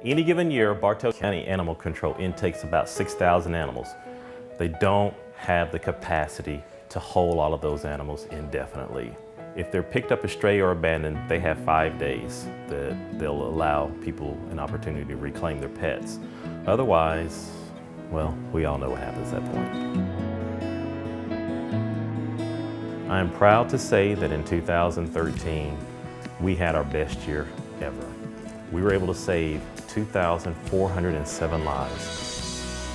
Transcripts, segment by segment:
Any given year, Bartow County Animal Control intakes about 6,000 animals. They don't have the capacity to hold all of those animals indefinitely. If they're picked up as stray or abandoned, they have 5 days that they'll allow people an opportunity to reclaim their pets. Otherwise, well, we all know what happens at that point. I am proud to say that in 2013, we had our best year ever. We were able to save 2,407 lives.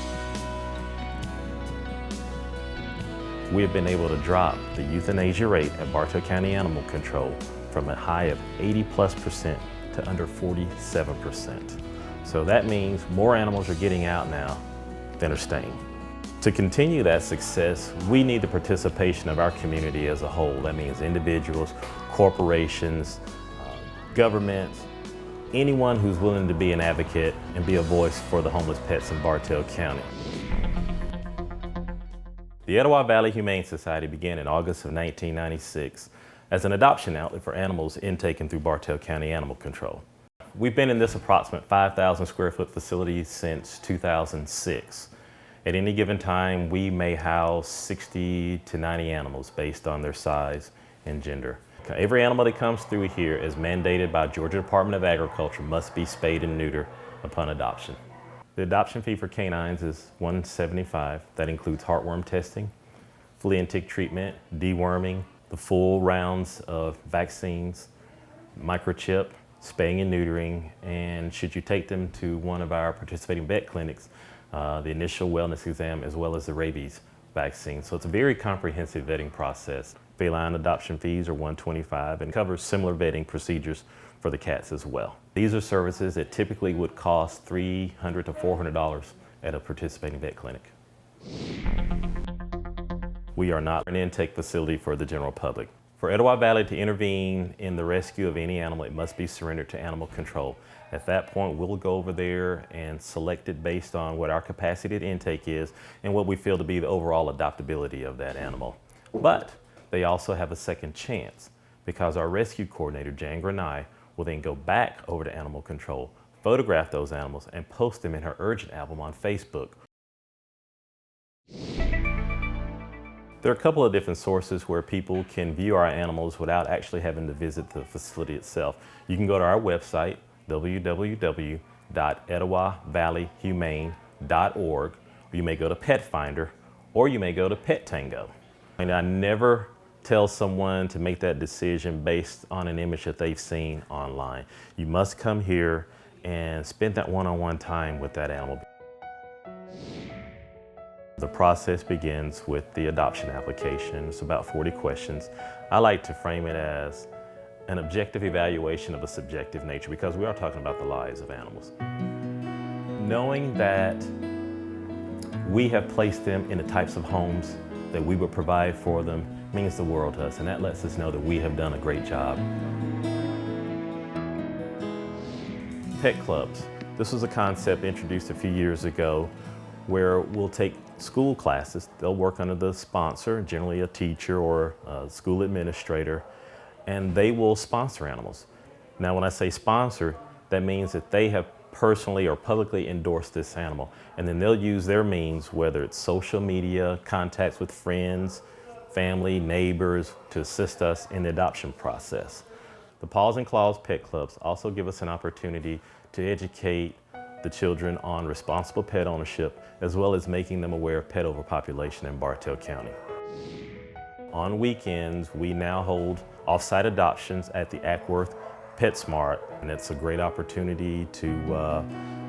We have been able to drop the euthanasia rate at Bartow County Animal Control from a high of 80+% to under 47%. So that means more animals are getting out now than are staying. To continue that success, we need the participation of our community as a whole. That means individuals, corporations, governments, anyone who's willing to be an advocate and be a voice for the homeless pets in Bartow County. The Etowah Valley Humane Society began in August of 1996 as an adoption outlet for animals intaken through Bartow County Animal Control. We've been in this approximate 5,000 square foot facility since 2006. At any given time, we may house 60 to 90 animals based on their size and gender. Every animal that comes through here, as mandated by Georgia Department of Agriculture, must be spayed and neutered upon adoption. The adoption fee for canines is $175. That includes heartworm testing, flea and tick treatment, deworming, the full rounds of vaccines, microchip, spaying and neutering, and should you take them to one of our participating vet clinics, the initial wellness exam as well as the rabies vaccine. So it's a very comprehensive vetting process. Feline adoption fees are $125 and covers similar vetting procedures for the cats as well. These are services that typically would cost $300 to $400 at a participating vet clinic. We are not an intake facility for the general public. For Etowah Valley to intervene in the rescue of any animal, it must be surrendered to animal control. At that point, we'll go over there and select it based on what our capacity to intake is and what we feel to be the overall adoptability of that animal. But they also have a second chance because our rescue coordinator, Jan Granai, will then go back over to animal control, photograph those animals, and post them in her urgent album on Facebook. There are a couple of different sources where people can view our animals without actually having to visit the facility itself. You can go to our website, www.etowahvalleyhumane.org, or you may go to Pet Finder, or you may go to Pet Tango. And I never tell someone to make that decision based on an image that they've seen online. You must come here and spend that one-on-one time with that animal. The process begins with the adoption application. It's about 40 questions. I like to frame it as an objective evaluation of a subjective nature because we are talking about the lives of animals. Knowing that we have placed them in the types of homes that we would provide for them means the world to us, and that lets us know that we have done a great job. Pet clubs. This was a concept introduced a few years ago where we'll take school classes. They'll work under the sponsor, generally a teacher or a school administrator, and they will sponsor animals. Now, when I say sponsor, that means that they have personally or publicly endorsed this animal, and then they'll use their means, whether it's social media, contacts with friends, family, neighbors, to assist us in the adoption process. The Paws and Claws Pet Clubs also give us an opportunity to educate the children on responsible pet ownership, as well as making them aware of pet overpopulation in Bartow County. On weekends, we now hold off-site adoptions at the Ackworth PetSmart, and it's a great opportunity to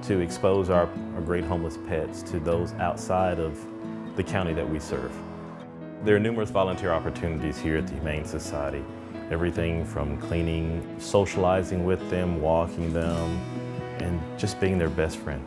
expose our great homeless pets to those outside of the county that we serve. There are numerous volunteer opportunities here at the Humane Society. Everything from cleaning, socializing with them, walking them, and just being their best friend.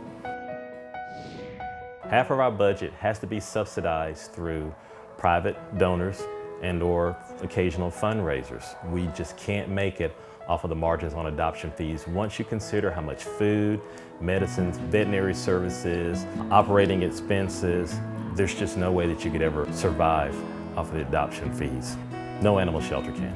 Half of our budget has to be subsidized through private donors and/or occasional fundraisers. We just can't make it off of the margins on adoption fees. Once you consider how much food, medicines, veterinary services, operating expenses, there's just no way that you could ever survive off of the adoption fees. No animal shelter can.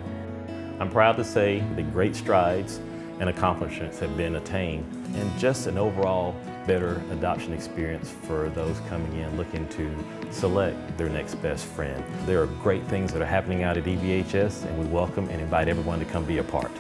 I'm proud to say that great strides and accomplishments have been attained, and just an overall better adoption experience for those coming in looking to select their next best friend. There are great things that are happening out at EVHS, and we welcome and invite everyone to come be a part.